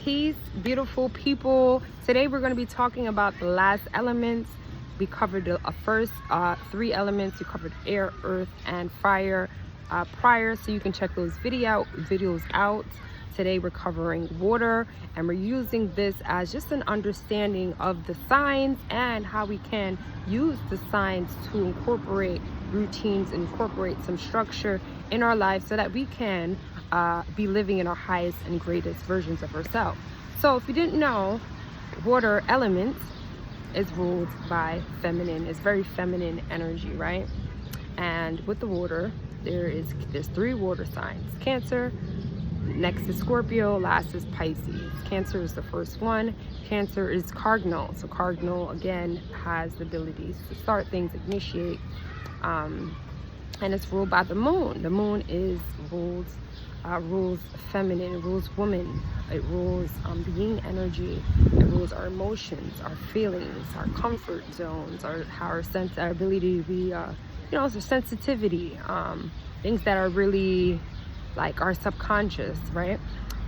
Peace, beautiful people. Today we're going to be talking about the last elements. We covered the first three elements. We covered air, earth, and fire prior, so you can check those videos out. Today we're covering water, and we're using this as just an understanding of the signs and how we can use the signs to incorporate routines, incorporate some structure in our lives so that we can be living in our highest and greatest versions of ourselves. So if you didn't know, water elements is ruled by feminine. It's very feminine energy, right? And with the water, there's three water signs. Cancer, next is Scorpio, last is Pisces. Cancer is the first one. Cancer is cardinal. So cardinal, again, has the abilities to start things, initiate. And it's ruled by the moon. The moon rules feminine, it rules woman, it rules the energy, it rules our emotions, our feelings, our comfort zones, our ability to be, so sensitivity, things that are really like our subconscious, right?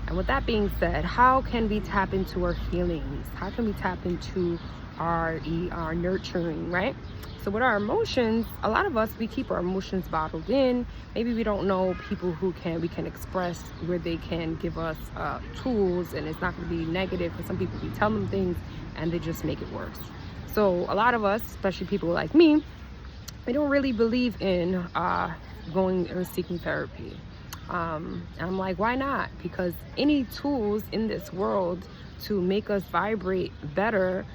And with that being said, how can we tap into our feelings? How can we tap into our nurturing, right? So with our emotions, a lot of us, we keep our emotions bottled in. Maybe we don't know people who we can express, where they can give us tools, and it's not going to be negative. For some people, we tell them things and they just make it worse. So a lot of us, especially people like me, we don't really believe in going or seeking therapy. And I'm like, why not? Because any tools in this world to make us vibrate better,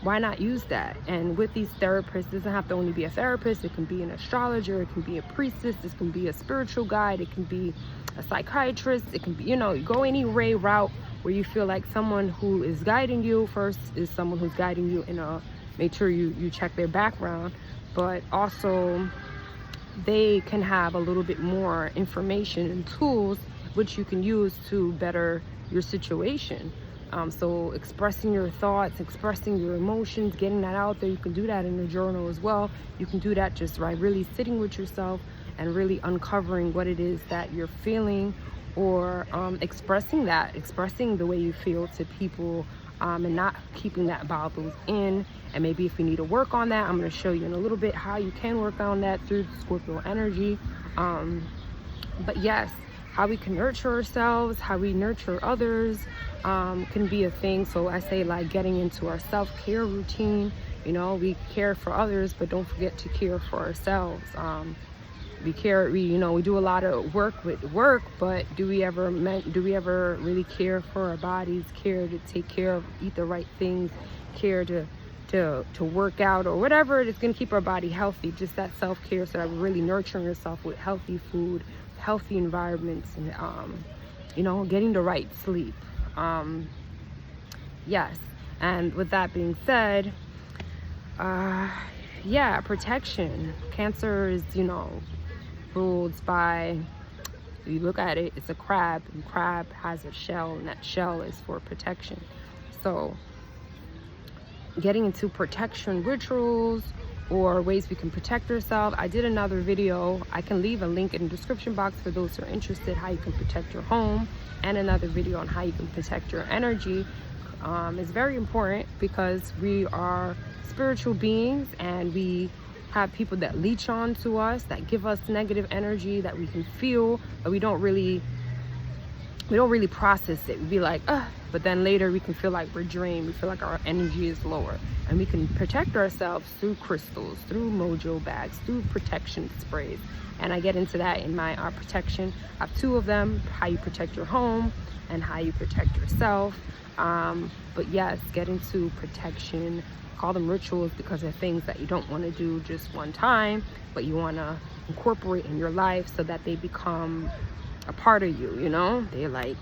why not use that? And with these therapists, it doesn't have to only be a therapist. It can be an astrologer, it can be a priestess, it can be a spiritual guide, it can be a psychiatrist, it can be, you go any route where you feel like someone who is guiding you first is someone who's guiding you make sure you check their background, but also they can have a little bit more information and tools which you can use to better your situation. So expressing your thoughts, expressing your emotions, getting that out there, you can do that in a journal as well. You can do that just by really sitting with yourself and really uncovering what it is that you're feeling, or expressing the way you feel to people, and not keeping that bottled in. And maybe if you need to work on that, I'm going to show you in a little bit how you can work on that through the Scorpio energy. But yes, how we can nurture ourselves, how we nurture others, can be a thing. So I say, like, getting into our self-care routine. We care for others, but don't forget to care for ourselves. We do a lot of work with work, but do we ever really care for our bodies, care to take care of, eat the right things, care to work out, or whatever it is going to keep our body healthy? Just that self-care, so that we're really nurturing ourselves with healthy food, healthy environments, and getting the right sleep. Yes. And with that being said, protection. Cancer is ruled by, you look at it, it's a crab, and crab has a shell, and that shell is for protection. So getting into protection rituals or ways we can protect ourselves, I did another video. I can leave a link in the description box for those who are interested, how you can protect your home, and another video on how you can protect your energy. It's very important because we are spiritual beings, and we have people that leech on to us, that give us negative energy that we can feel, but we don't really process it. We'd be like, but then later we can feel like we're drained, we feel like our energy is lower. And we can protect ourselves through crystals, through mojo bags, through protection sprays. And I get into that in my protection. I have two of them: how you protect your home and how you protect yourself. But yes, get into protection. Call them rituals because they're things that you don't want to do just one time, but you want to incorporate in your life so that they become a part of you. They're like,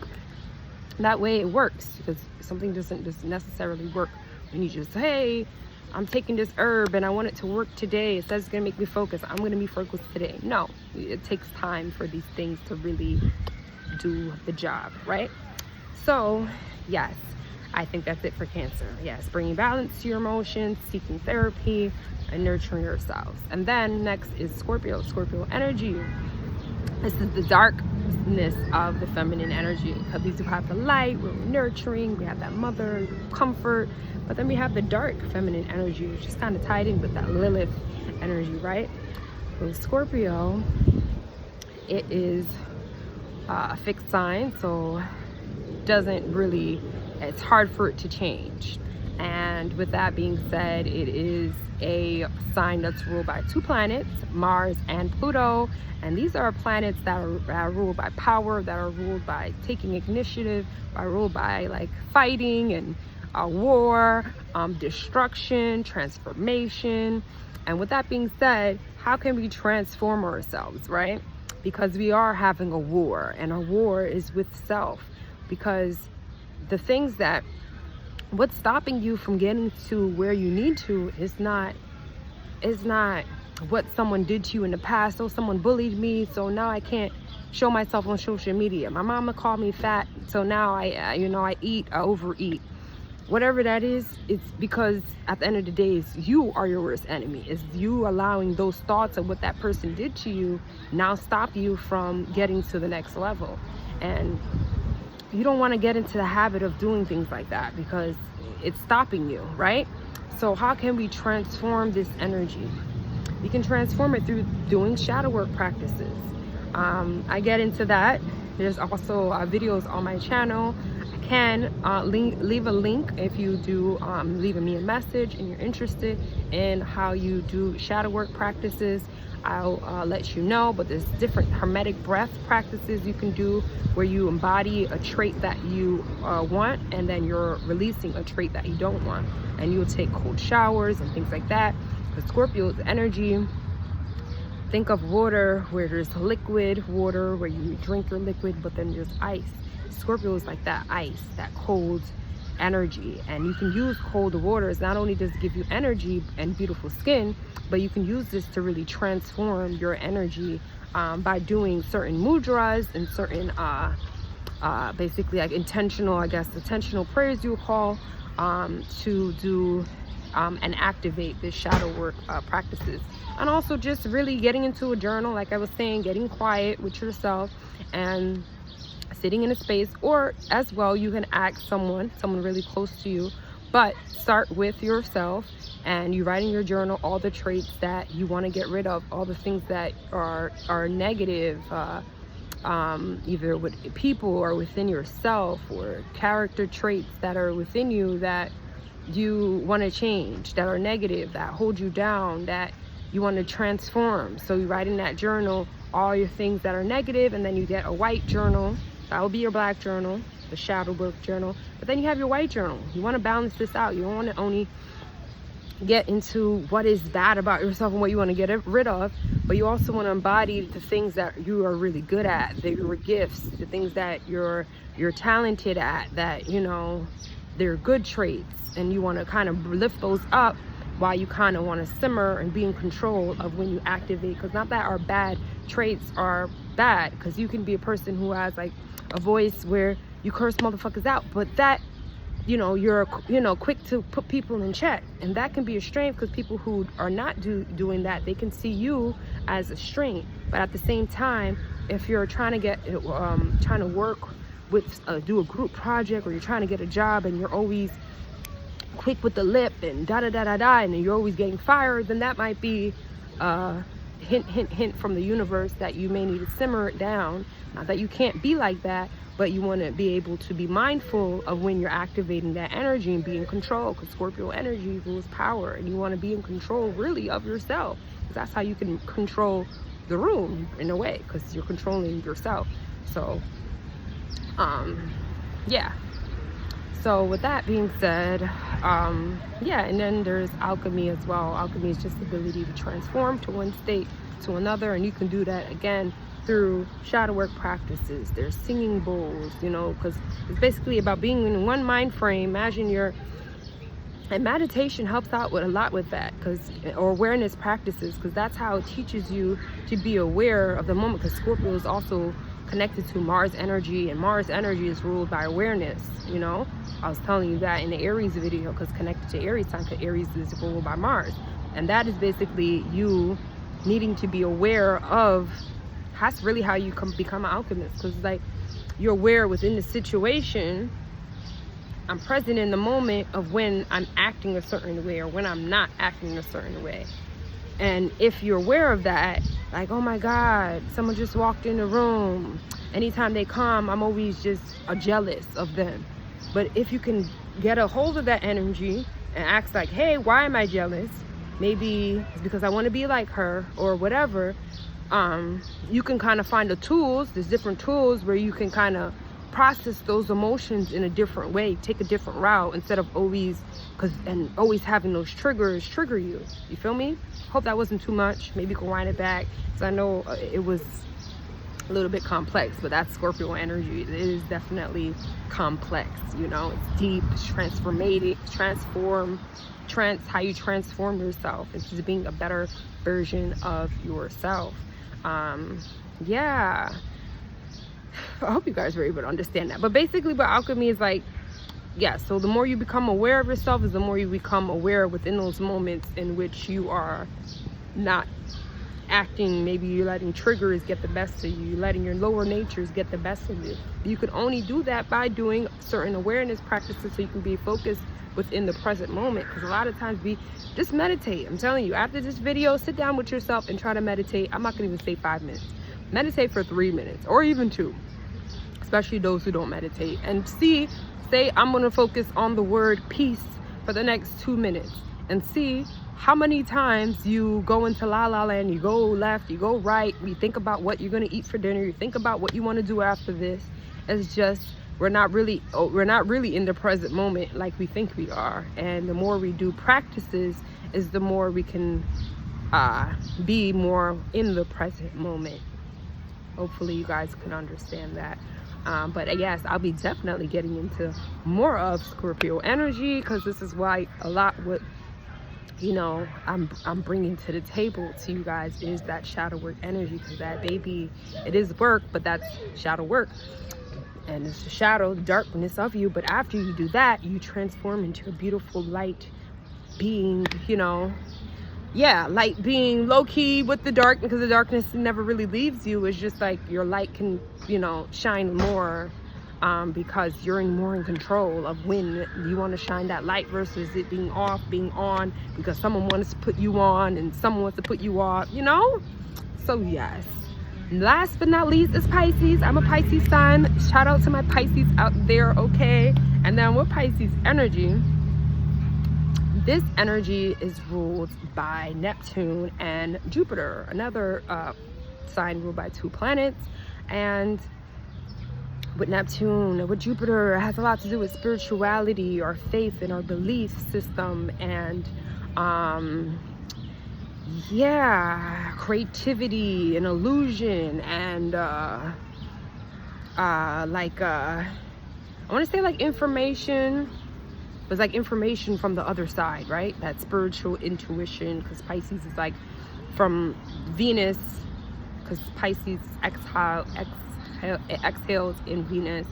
that way it works, because something doesn't just necessarily work when you just, hey, I'm taking this herb and I want it to work today. It says it's gonna make me focus, I'm gonna be focused today. No, it takes time for these things to really do the job, right? So yes, I think that's it for Cancer. Yes, bringing balance to your emotions, seeking therapy, and nurturing yourselves. And then next is Scorpio energy. This is the dark lightness of the feminine energy, because we do have the light, we're nurturing, we have that mother comfort, but then we have the dark feminine energy, which is kind of tied in with that Lilith energy, right? So Scorpio, it is a fixed sign, so doesn't really, it's hard for it to change. And with that being said, it is a sign that's ruled by two planets, Mars and Pluto. And these are planets that are ruled by power, that are ruled by taking initiative, are ruled by like fighting and war, destruction, transformation. And with that being said, how can we transform ourselves, right? Because we are having a war, and a war is with self. Because the things that, what's stopping you from getting to where you need to is not what someone did to you in the past. Oh, someone bullied me, so now I can't show myself on social media. My mama called me fat, so now I overeat. Whatever that is, it's because at the end of the day, it's you are your worst enemy. It's you allowing those thoughts of what that person did to you now stop you from getting to the next level. And you don't want to get into the habit of doing things like that because it's stopping you, right? So how can we transform this energy? We can transform it through doing shadow work practices. I get into that. There's also videos on my channel. I can leave a link if you do leave me a message and you're interested in how you do shadow work practices. I'll let you know, but there's different hermetic breath practices you can do where you embody a trait that you want, and then you're releasing a trait that you don't want, and you'll take cold showers and things like that. Because Scorpio's energy, think of water where there's liquid water where you drink your liquid, but then there's ice. Scorpio is like that ice, that cold energy. And you can use cold waters. Not only does it give you energy and beautiful skin, but you can use this to really transform your energy by doing certain mudras and certain basically like intentional prayers you call to do and activate this shadow work practices. And also just really getting into a journal, like I was saying, getting quiet with yourself and sitting in a space, or as well you can ask someone really close to you, but start with yourself and you write in your journal all the traits that you want to get rid of, all the things that are negative, either with people or within yourself, or character traits that are within you that you want to change, that are negative, that hold you down, that you want to transform. So you write in that journal all your things that are negative, and then you get a white journal. That will be your black journal, the shadow work journal. But then you have your white journal. You want to balance this out. You don't want to only get into what is bad about yourself and what you want to get rid of, but you also want to embody the things that you are really good at, your gifts, the things that you're talented at, that they're good traits, and you want to kind of lift those up while you kind of want to simmer and be in control of when you activate. Because not that our bad traits are bad, because you can be a person who has like a voice where you curse motherfuckers out, but that you're quick to put people in check, and that can be a strength, because people who are not doing that, they can see you as a strength. But at the same time, if you're trying to work with do a group project, or you're trying to get a job and you're always quick with the lip and and you're always getting fired, then that might be hint from the universe that you may need to simmer it down. Not that you can't be like that, but you want to be able to be mindful of when you're activating that energy and be in control, because Scorpio energy rules power, and you want to be in control really of yourself, because that's how you can control the room in a way, because you're controlling yourself. So yeah. So with that being said, yeah, and then there's alchemy as well. Alchemy is just the ability to transform to one state to another, and you can do that again through shadow work practices. There's singing bowls, because it's basically about being in one mind frame. And meditation helps out with a lot with that, or awareness practices, because that's how it teaches you to be aware of the moment, because Scorpio is also connected to Mars energy, and Mars energy is ruled by awareness. I was telling you that in the Aries video, because connected to Aries time, because Aries is ruled by Mars, and that is basically you needing to be aware of That's really how you become an alchemist, because like you're aware within the situation. I'm present in the moment of when I'm acting a certain way or when I'm not acting a certain way. And if you're aware of that, like, oh my God, someone just walked in the room. Anytime they come, I'm always just jealous of them. But if you can get a hold of that energy and ask like, hey, why am I jealous? Maybe it's because I want to be like her or whatever. You can kind of find the tools. There's different tools where you can kind of process those emotions in a different way, take a different route, instead of always having those triggers trigger you. You feel me? Hope that wasn't too much. Maybe you can wind it back, because I know it was a little bit complex, but that's Scorpio energy. It is definitely complex, you know. It's deep, it's transformative, how you transform yourself into being a better version of yourself. Yeah, I hope you guys were able to understand that. But basically what alchemy is like, yeah, so the more you become aware of yourself is the more you become aware within those moments in which you are not acting. Maybe you're letting triggers get the best of you, you're letting your lower natures get the best of you. You can only do that by doing certain awareness practices so you can be focused within the present moment. Because a lot of times we just meditate. I'm telling you, after this video, sit down with yourself and try to meditate. I'm not gonna even say 5 minutes. Meditate for 3 minutes or even 2, especially those who don't meditate, and say I'm going to focus on the word peace for the next 2 minutes, and see how many times you go into la la land, you go left, you go right, you think about what you're going to eat for dinner, you think about what you want to do after this. It's just we're not really in the present moment like we think we are. And the more we do practices is the more we can be more in the present moment. Hopefully you guys can understand that. But yes, I'll be definitely getting into more of Scorpio energy, because this is why a lot what, you know, I'm bringing to the table to you guys is that shadow work energy. Because that baby, it is work, but that's shadow work, and it's the shadow, the darkness of you. But after you do that, you transform into a beautiful light being, you know. Yeah, light being low-key with the dark, because the darkness never really leaves you. It's just like your light can, you know, shine more, because you're more in control of when you want to shine that light versus it being off, being on, because someone wants to put you on and someone wants to put you off, you know. So yes, last but not least is Pisces. I'm a Pisces sign. Shout out to my Pisces out there, okay? And then with Pisces energy, this energy is ruled by Neptune and Jupiter, another sign ruled by 2 planets. And with Neptune, with Jupiter, it has a lot to do with spirituality, our faith and our belief system, and yeah, creativity and illusion, and I want to say like information. It's like information from the other side, right? That spiritual intuition, because Pisces is like from Venus, because Pisces exhales in Venus,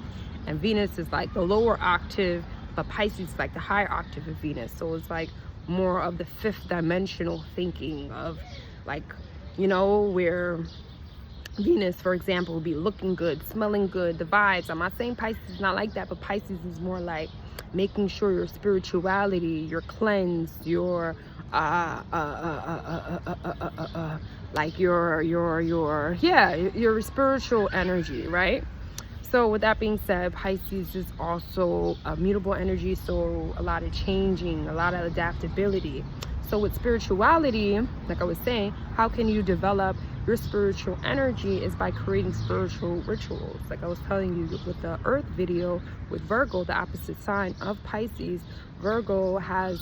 and Venus is like the lower octave, but Pisces is like the higher octave of Venus. So it's like more of the 5th dimensional thinking of, like, you know, where Venus, for example, will be looking good, smelling good, the vibes. I'm not saying Pisces is not like that, but Pisces is more like making sure your spirituality, your cleanse, your like your spiritual energy, right? So with that being said, Pisces is also a mutable energy, so a lot of changing, a lot of adaptability. So with spirituality, like I was saying, how can you develop your spiritual energy is by creating spiritual rituals. Like I was telling you with the Earth video with Virgo, the opposite sign of Pisces. Virgo has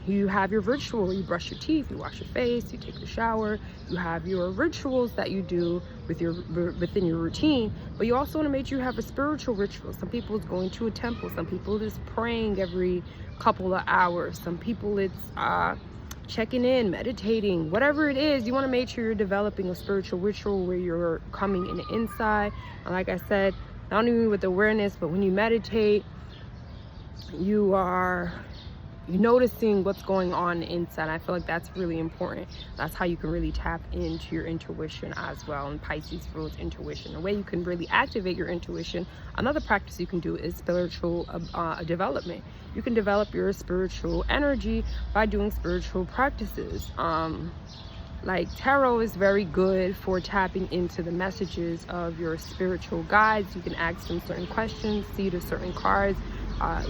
you have your ritual. You brush your teeth, you wash your face, you take a shower. You have your rituals that you do within your routine, but you also want to make sure you have a spiritual ritual. Some people is going to a temple, some people is praying every couple of hours, some people it's checking in, meditating, whatever it is. You want to make sure you're developing a spiritual ritual where you're coming in the inside. And like I said, not only with awareness, but when you meditate, you are noticing what's going on inside. I feel like that's really important. That's how you can really tap into your intuition as well. And Pisces rules intuition. The way you can really activate your intuition, another practice you can do is spiritual development. You can develop your spiritual energy by doing spiritual practices. Like tarot is very good for tapping into the messages of your spiritual guides. You can ask them certain questions, see the certain cards,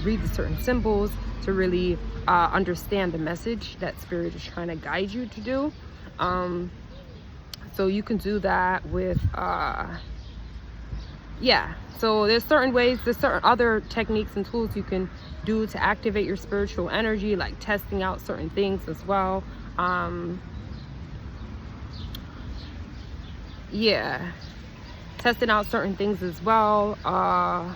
read the certain symbols to really understand the message that spirit is trying to guide you to do. So you can do that with so there's certain ways, there's certain other techniques and tools you can do to activate your spiritual energy, like testing out certain things as well. Testing out certain things as well. Or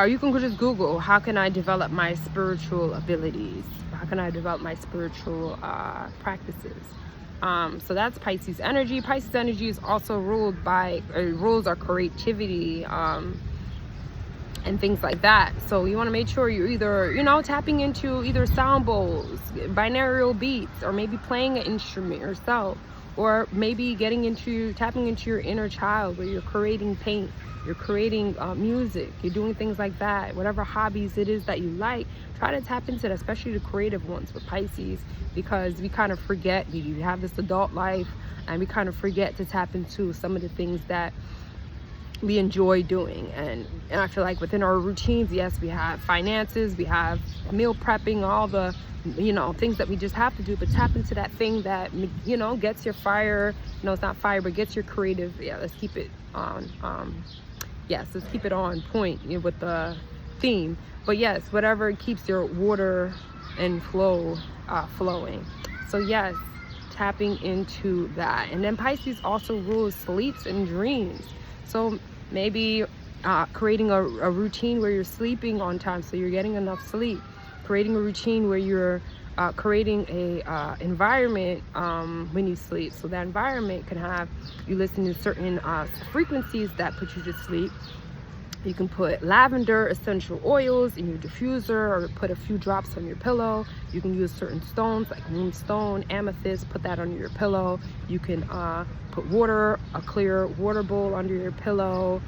you can just Google, how can I develop my spiritual abilities? How can I develop my spiritual practices? So that's Pisces energy. Pisces energy is also ruled by, rules our creativity, and things like that. So you want to make sure you're either, tapping into either sound bowls, binaural beats, or maybe playing an instrument yourself, or maybe tapping into your inner child, where you're creating paint, you're creating music, you're doing things like that. Whatever hobbies it is that you like, try to tap into that, especially the creative ones with Pisces, because we kind of forget, we have this adult life and we kind of forget to tap into some of the things that we enjoy doing. And I feel like within our routines, yes, we have finances, we have meal prepping, all the things that we just have to do, but tap into that thing that gets your fire, it's not fire, but gets your creative. Let's keep it on let's keep it on point with the theme. But yes, whatever keeps your water and flow flowing. So yes, tapping into that. And then Pisces also rules sleeps and dreams. So maybe creating a routine where you're sleeping on time, so you're getting enough sleep. Creating a routine where you're creating a environment when you sleep, so that environment can have you listen to certain frequencies that put you to sleep. You can put lavender essential oils in your diffuser, or put a few drops on your pillow. You can use certain stones like moonstone, amethyst, put that under your pillow. You can put water, a clear water bowl under your pillow.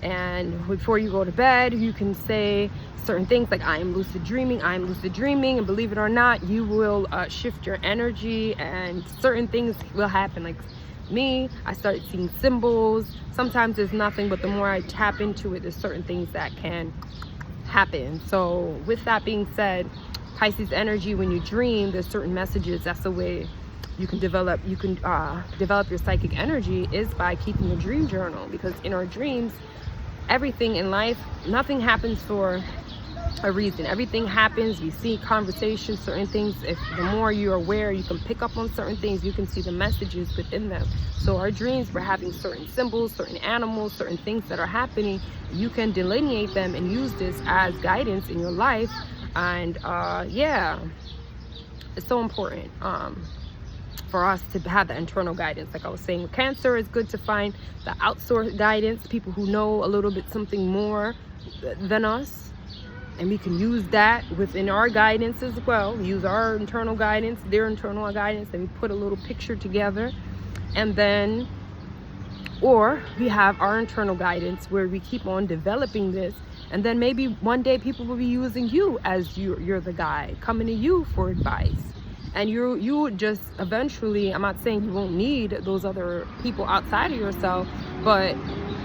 And before you go to bed, you can say certain things like, I am lucid dreaming, I am lucid dreaming. And believe it or not, you will shift your energy, and certain things will happen. Like me, I started seeing symbols. Sometimes there's nothing, but the more I tap into it, there's certain things that can happen. So with that being said, Pisces energy, when you dream, there's certain messages. That's the way you can develop your psychic energy, is by keeping a dream journal. Because in our dreams, everything in life, nothing happens for a reason. Everything happens, we see conversations, certain things. If the more you're aware, you can pick up on certain things, you can see the messages within them. So our dreams, we're having certain symbols, certain animals, certain things that are happening. You can delineate them and use this as guidance in your life. And it's so important for us to have the internal guidance. Like I was saying, with Cancer, it's good to find the outsourced guidance, people who know a little bit something more than us, and we can use that within our guidance as well. We use our internal guidance, their internal guidance, and we put a little picture together. And then, or we have our internal guidance where we keep on developing this, and then maybe one day people will be using you as you're the guide, coming to you for advice. And you just eventually, I'm not saying you won't need those other people outside of yourself, but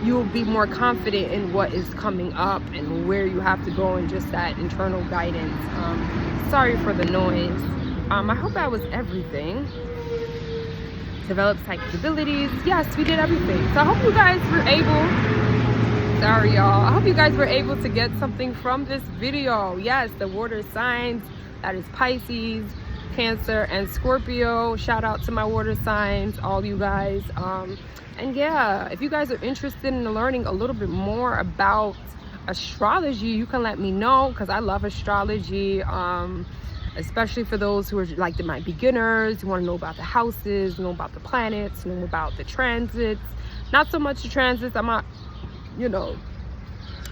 you'll be more confident in what is coming up and where you have to go, and just that internal guidance. Sorry for the noise. I hope that was everything. Develop psychic abilities. Yes, we did everything. So I hope you guys were able, sorry y'all, I hope you guys were able to get something from this video. Yes, the water signs, that is Pisces, Cancer, and Scorpio. Shout out to my water signs, all you guys. And yeah, if you guys are interested in learning a little bit more about astrology, you can let me know, because I love astrology, especially for those who are like my beginners, who want to know about the houses, know about the planets, know about the transits. Not so much the transits, I'm not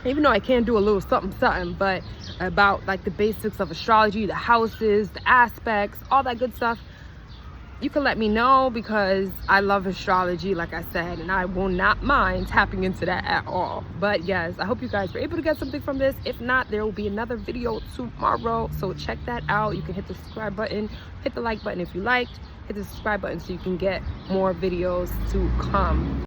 even though I can do a little something something, but about like the basics of astrology, the houses, the aspects, all that good stuff, you can let me know, because I love astrology, like I said, and I will not mind tapping into that at all. But yes, I hope you guys were able to get something from this. If not, there will be another video tomorrow, so check that out. You can hit the subscribe button, hit the like button if you liked, hit the subscribe button so you can get more videos to come.